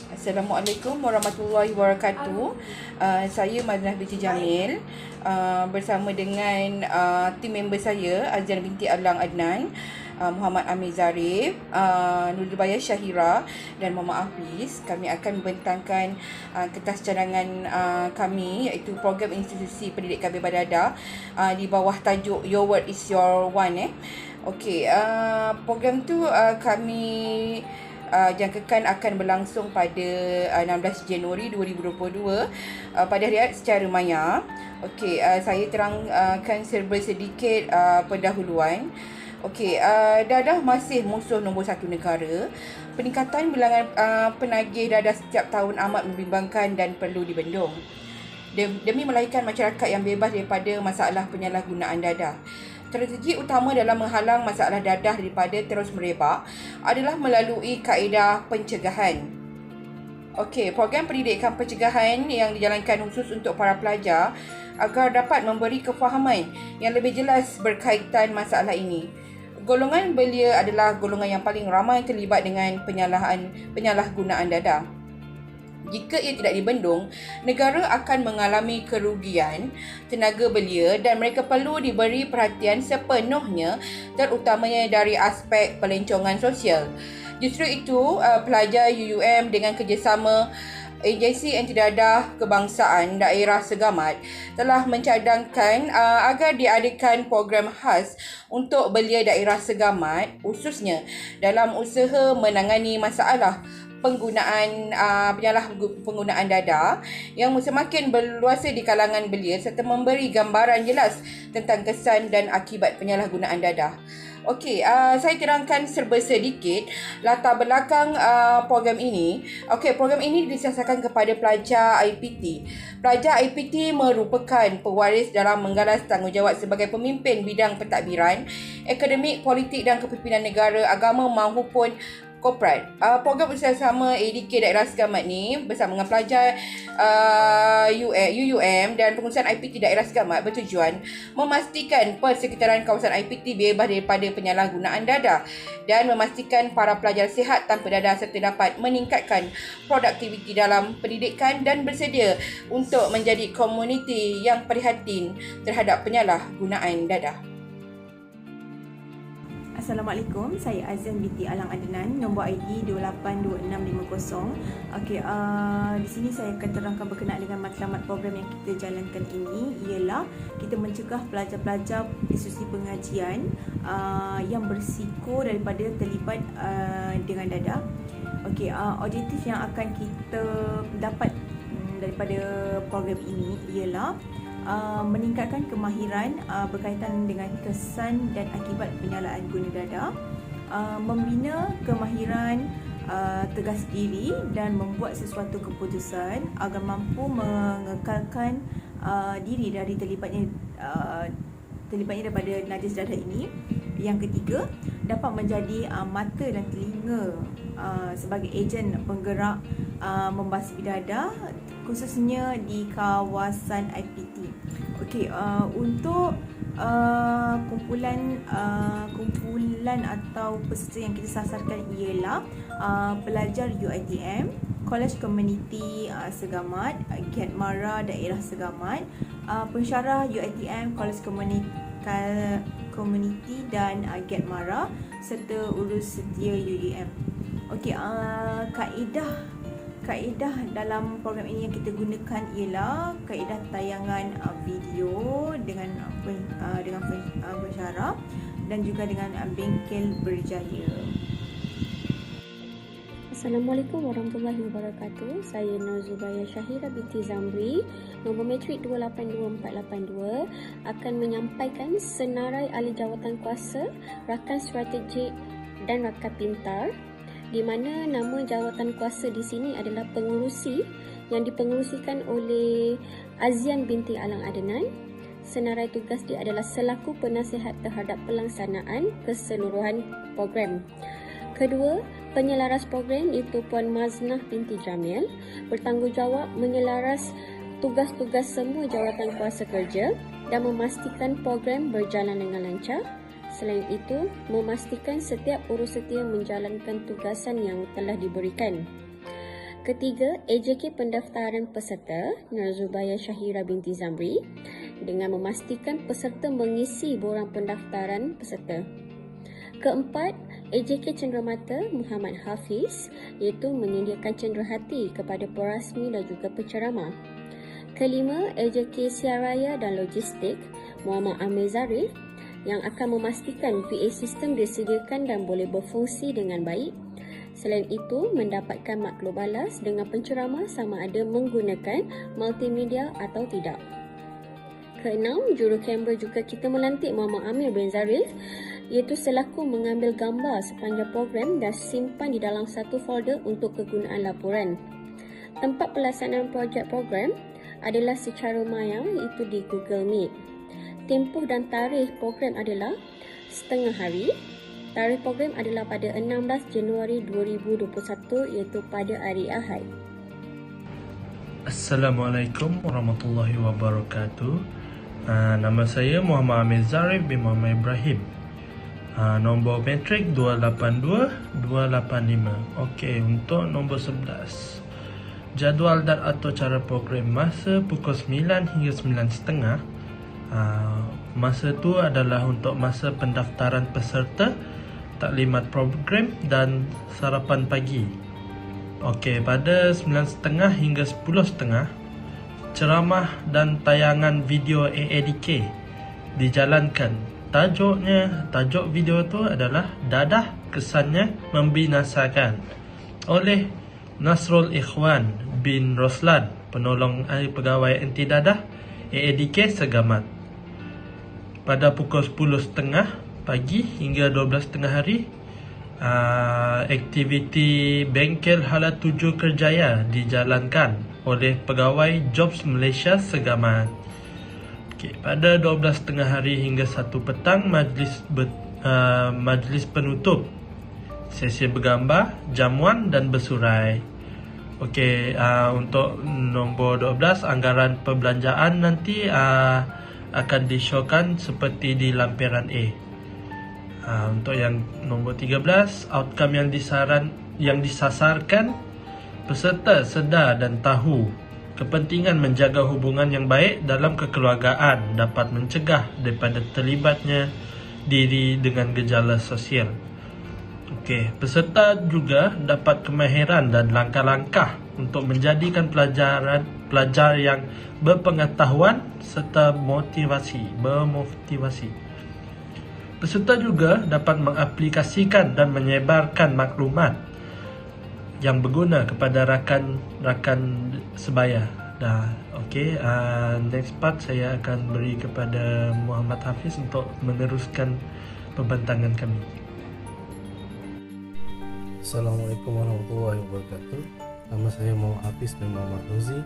Assalamualaikum warahmatullahi wabarakatuh. Saya Madinah binti Jamil bersama dengan tim member saya Azian binti Alang Adnan, Muhammad Amir Zarif, Nurul Syahira dan Mama Hafiz. Kami akan membentangkan kertas cadangan kami, iaitu program institusi pendidikan berbadan di bawah tajuk Your Word is Your One. Okey, program tu kami jangkakan akan berlangsung pada 16 Januari 2022 pada hari secara maya. Okey, saya terangkan serba sedikit pendahuluan. Okey, dadah masih musuh nombor satu negara. Peningkatan bilangan penagih dadah setiap tahun amat membimbangkan dan perlu dibendung. Demi melahirkan masyarakat yang bebas daripada masalah penyalahgunaan dadah. Strategi utama dalam menghalang masalah dadah daripada terus merebak adalah melalui kaedah pencegahan. Okey, program pendidikan pencegahan yang dijalankan khusus untuk para pelajar agar dapat memberi kefahaman yang lebih jelas berkaitan masalah ini. Golongan belia adalah golongan yang paling ramai terlibat dengan penyalahgunaan dadah. Jika ia tidak dibendung, negara akan mengalami kerugian tenaga belia dan mereka perlu diberi perhatian sepenuhnya, terutamanya dari aspek pelancongan sosial. Justru itu, pelajar UUM dengan kerjasama Agensi Anti Dadah Kebangsaan Daerah Segamat telah mencadangkan agar diadakan program khas untuk belia daerah Segamat, khususnya dalam usaha menangani masalah penggunaan dadah yang semakin berluasa di kalangan belia serta memberi gambaran jelas tentang kesan dan akibat penyalahgunaan dadah. Okey, saya terangkan serba sedikit latar belakang program ini. Okey, program ini disiasatkan kepada pelajar IPT. Pelajar IPT merupakan pewaris dalam menggalas tanggungjawab sebagai pemimpin bidang pentadbiran, akademik, politik dan kepimpinan negara, agama maupun korporat. Program bersama ADK Daerah Segamat ni bersama dengan pelajar UUM dan pengurusan IPT Daerah Segamat bertujuan memastikan persekitaran kawasan IPT bebas daripada penyalahgunaan dadah dan memastikan para pelajar sihat tanpa dadah serta dapat meningkatkan produktiviti dalam pendidikan dan bersedia untuk menjadi komuniti yang prihatin terhadap penyalahgunaan dadah. Assalamualaikum, saya Azian binti Alang Adnan, nombor ID 282650. Okey, di sini saya akan terangkan berkenaan dengan matlamat program yang kita jalankan ini ialah kita mencegah pelajar-pelajar institusi pengajian yang berisiko daripada terlibat dengan dadah. Okey, objektif yang akan kita dapat daripada program ini ialah meningkatkan kemahiran berkaitan dengan kesan dan akibat penyalahgunaan dadah, membina kemahiran tegas diri dan membuat sesuatu keputusan agar mampu mengekalkan diri dari terlibatnya daripada najis dadah ini. Yang ketiga, dapat menjadi mata dan telinga sebagai ejen penggerak membasuh dadah khususnya di kawasan IPT. Okey, untuk kumpulan atau peserta yang kita sasarkan ialah pelajar UiTM, College Community Segamat, GET Mara Daerah Segamat, pensyarah UiTM, College Community dan GET Mara serta urus setia UUM. Okey, kaedah dalam program ini yang kita gunakan ialah kaedah tayangan video dengan pensyarah dan juga dengan bengkel berjaya. Assalamualaikum warahmatullahi wabarakatuh. Saya Nurul Syahira binti Zamri, nombor matrik 282482, akan menyampaikan senarai ahli jawatan kuasa, rakan strategik dan rakan pintar, di mana nama jawatan kuasa di sini adalah pengurusi yang dipengerusikan oleh Azian binti Alang Adnan. Senarai tugas dia adalah selaku penasihat terhadap pelaksanaan keseluruhan program. Kedua, penyelaras program iaitu Puan Maznah binti Jamil bertanggungjawab menyelaras tugas-tugas semua jawatan kuasa kerja dan memastikan program berjalan dengan lancar. Selain itu, memastikan setiap urus setia menjalankan tugasan yang telah diberikan. Ketiga, AJK pendaftaran peserta Nur Zubayyah Syahira binti Zamri dengan memastikan peserta mengisi borang pendaftaran peserta. Keempat, AJK Cenderamata Muhammad Hafiz iaitu menyediakan cenderahati kepada perasmi dan juga penceramah. Kelima, AJK Siaraya dan Logistik Muhammad Amir Zarif yang akan memastikan PA sistem disediakan dan boleh berfungsi dengan baik. Selain itu, mendapatkan maklum balas dengan penceramah sama ada menggunakan multimedia atau tidak. Keenam, juru kamera juga kita melantik Muhammad Amir bin Zarif iaitu selaku mengambil gambar sepanjang program dan simpan di dalam satu folder untuk kegunaan laporan. Tempat pelaksanaan projek program adalah secara maya iaitu di Google Meet. Tempoh dan tarikh program adalah setengah hari. Tarikh program adalah pada 16 Januari 2021 iaitu pada hari Ahad. Assalamualaikum warahmatullahi wabarakatuh. Nama saya Muhammad Amir Zarif bin Muhammad Ibrahim. Nombor metrik 282285. Okey, untuk nombor 11. Jadual dan atau cara program masa pukul 9 hingga 9.30. Masa tu adalah untuk masa pendaftaran peserta, taklimat program dan sarapan pagi. Okey, pada 9.30 hingga 10.30 ceramah dan tayangan video AADK dijalankan. Tajuk video tu adalah Dadah Kesannya Membinasakan oleh Nasrul Ikhwan bin Roslan, penolong ahli pegawai anti dadah AADK Segamat. Pada pukul 10.30 pagi hingga 12.30 hari, aktiviti Bengkel Hala 7 Kerjaya dijalankan oleh pegawai Jobs Malaysia Segamat. Okay, pada 12.30 hari hingga 1 petang majlis penutup, sesi bergambar, jamuan dan bersurai. Okey, untuk nombor 12 anggaran perbelanjaan nanti akan disyorkan seperti di lampiran A. Untuk yang nombor 13, outcome yang disasarkan, peserta sedar dan tahu kepentingan menjaga hubungan yang baik dalam kekeluargaan dapat mencegah daripada terlibatnya diri dengan gejala sosial. Okey, peserta juga dapat kemahiran dan langkah-langkah untuk menjadikan pelajar yang berpengetahuan serta bermotivasi. Peserta juga dapat mengaplikasikan dan menyebarkan maklumat yang berguna kepada rakan-rakan sebaya. Okey, next part saya akan beri kepada Muhammad Hafiz untuk meneruskan pembentangan kami. Assalamualaikum warahmatullahi wabarakatuh. Nama saya Muhammad Hafiz bin Muhammad Rozi,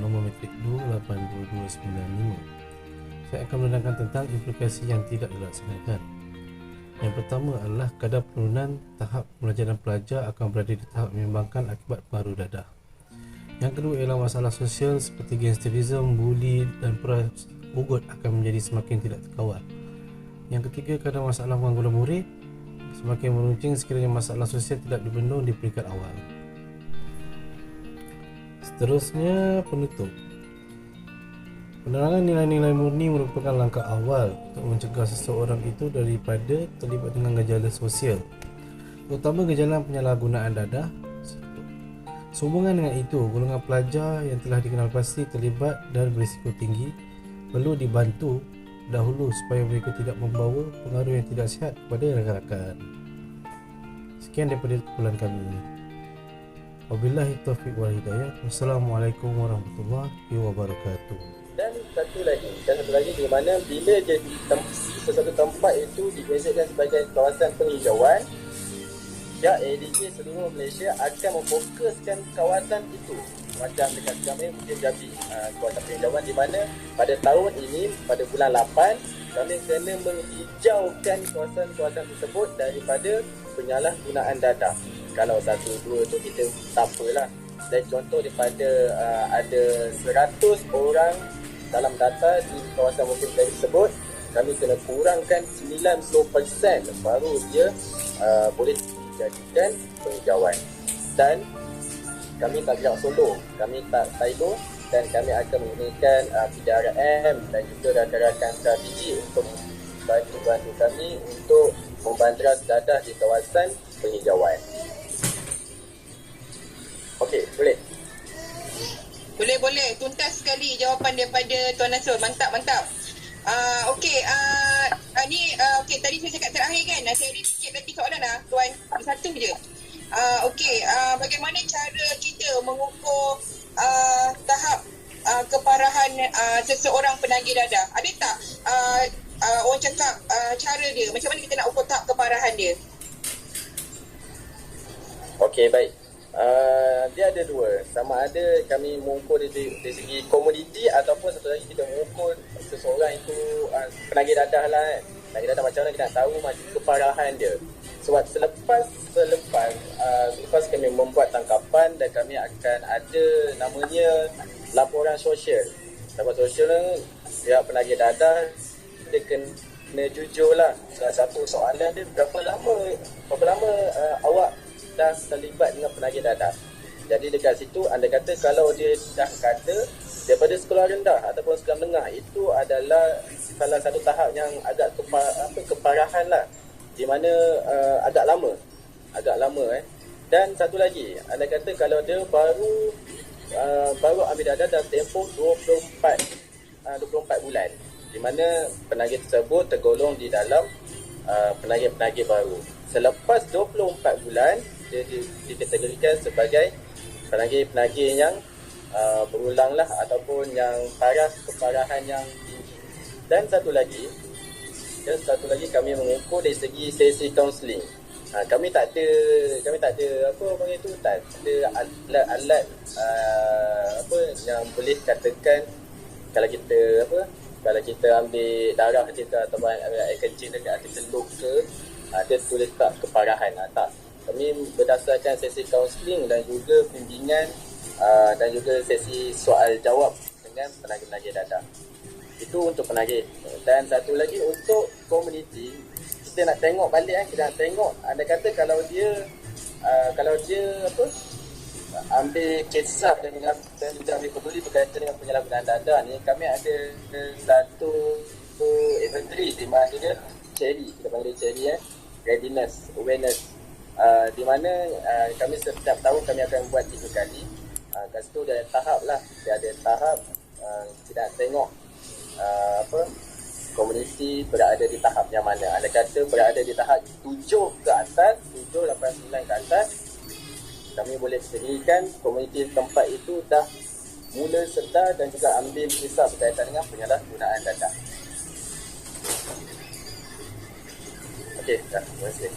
nombor metrik 282295. Saya akan menerangkan tentang implikasi yang tidak dilaksanakan. Yang pertama adalah kadar penurunan tahap pembelajaran pelajar akan berada di tahap menyumbangkan akibat pengaruh dadah. Yang kedua ialah masalah sosial seperti gangsterisme, buli dan peras ugut akan menjadi semakin tidak terkawal. Yang ketiga, kadar masalah pengangguran murid semakin meruncing sekiranya masalah sosial tidak dibendung di peringkat awal. Seterusnya, penutup. Penerangan nilai-nilai murni merupakan langkah awal untuk mencegah seseorang itu daripada terlibat dengan gejala sosial, terutama gejala penyalahgunaan dadah. Sehubungan dengan itu, golongan pelajar yang telah dikenal pasti terlibat dan berisiko tinggi perlu dibantu dahulu supaya mereka tidak membawa pengaruh yang tidak sihat kepada rakan-rakan. Sekian daripada kumpulan kami ini. Wabillahi taufiq wal hidayah. Wassalamualaikum warahmatullahi wabarakatuh. Dan satu lagi di mana bila sesuatu tempat itu digazetkan sebagai kawasan penghijauan, pihak ADK seluruh Malaysia akan memfokuskan kawasan itu. Macam dekat kami mungkin Jambi, kawasan penghijauan di mana pada tahun ini pada bulan 8 kami kena menghijaukan kawasan-kawasan tersebut daripada penyalahgunaan dadah. Kalau 1-2 tu kita tak apalah. Dan contoh daripada ada 100 orang dalam data di kawasan mukim tersebut, kami kena kurangkan 90% baru dia boleh dijadikan penghijauan. Dan kami tak gerak solo, kami tak silo, dan kami akan menggunakan PDRM dan juga rakan-rakan strategi untuk bantu kami untuk membantras dadah di kawasan penghijauan. Okey, boleh? Boleh. Tuntas sekali jawapan daripada Tuan Nasrul. Mantap. Okey, tadi saya cakap terakhir kan. Saya ada sikit lagi soalan Tuan. Satu je. Bagaimana cara kita mengukur tahap keparahan seseorang penagih dadah? Ada tak orang cakap cara dia? Macam mana kita nak ukur tahap keparahan dia? Okey, baik. Dia ada dua. Sama ada kami mengukur dari segi komoditi ataupun satu lagi kita mengukur seseorang itu penagih dadah lah kan. Penagih dadah macam mana kita nak tahu macam keparahan dia. Sebab selepas kami membuat tangkapan dan kami akan ada namanya laporan sosial. Laporan sosial ni pihak penagih dadah dia kena jujur lah. Salah satu soalan dia berapa lama awak dah terlibat dengan penagih dadah. Jadi dekat situ anda kata kalau dia dah kata daripada sekolah rendah ataupun sekolah menengah, itu adalah salah satu tahap yang agak keparahan lah, di mana agak lama. Dan satu lagi anda kata kalau dia baru ambil dadah dalam tempoh 24 bulan, di mana penagih tersebut tergolong di dalam penagih-penagih baru. Selepas 24 bulan dia dikategorikan sebagai penagih-penagih yang berulang lah, ataupun yang keparahan yang tinggi. Dan satu lagi kami mengukur dari segi sesi kaunseling. Kami tak ada apa panggil tu, tak ada alat yang boleh katakan kalau kita ambil darah kita ataupun air kencing dekat hati teluk ke, dia tulis tak keparahan. Tak. Kami berdasarkan sesi kaunseling dan juga bimbingan dan juga sesi soal jawab dengan penagih-penagih dadah. Itu untuk penagih. Dan satu lagi untuk komuniti, kita nak tengok balik kita nak tengok anda kata kalau dia ambil kisah dan juga ambil peduli berkaitan dengan penyalahgunaan dadah ni, kami ada satu inventory di mana dia cherry, kita panggil cherry readiness, awareness, di mana kami setiap tahun kami akan buat 3 kali. Kat situ dia ada tahap lah, kita nak tengok komuniti berada di tahap yang mana. Anda kata berada di tahap 7 ke atas, 7, 8, 9 ke atas, kami boleh kategorikan komuniti tempat itu dah mula sedar dan juga ambil kisah berkaitan dengan penyalahgunaan dadah. Okey, terima kasih.